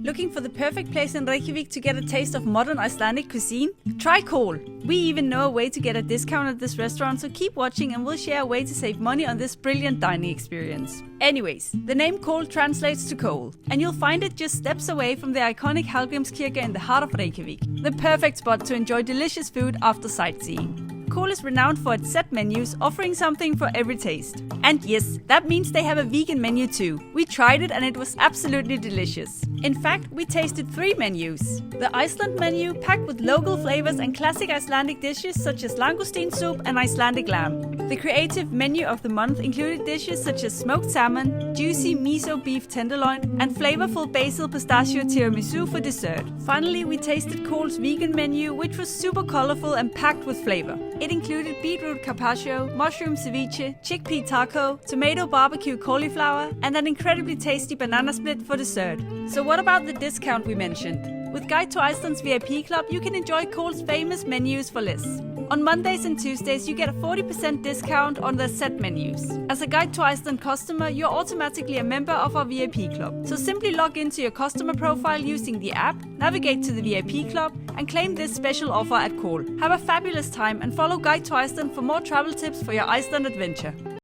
Looking for the perfect place in Reykjavik to get a taste of modern Icelandic cuisine? Try Kol. We even know a way to get a discount at this restaurant, so keep watching and we'll share a way to save money on this brilliant dining experience. Anyways, the name Kol translates to coal, and you'll find it just steps away from the iconic Hallgrímskirkja in the heart of Reykjavik. The perfect spot to enjoy delicious food after sightseeing. Kol is renowned for its set menus, offering something for every taste. And yes, that means they have a vegan menu too. We tried it and it was absolutely delicious. In fact, we tasted 3 menus. The Iceland menu, packed with local flavors and classic Icelandic dishes such as langoustine soup and Icelandic lamb. The creative menu of the month included dishes such as smoked salmon, juicy miso beef tenderloin, and flavorful basil pistachio tiramisu for dessert. Finally, we tasted Kol's vegan menu, which was super colorful and packed with flavor. It included beetroot carpaccio, mushroom ceviche, chickpea taco, tomato barbecue cauliflower, and an incredibly tasty banana split for dessert. So what about the discount we mentioned? With Guide to Iceland's VIP Club, you can enjoy Kol's famous menus for less. On Mondays and Tuesdays, you get a 40% discount on their set menus. As a Guide to Iceland customer, you're automatically a member of our VIP Club. So simply log into your customer profile using the app, navigate to the VIP Club, and claim this special offer at Kol. Have a fabulous time and follow Guide to Iceland for more travel tips for your Iceland adventure.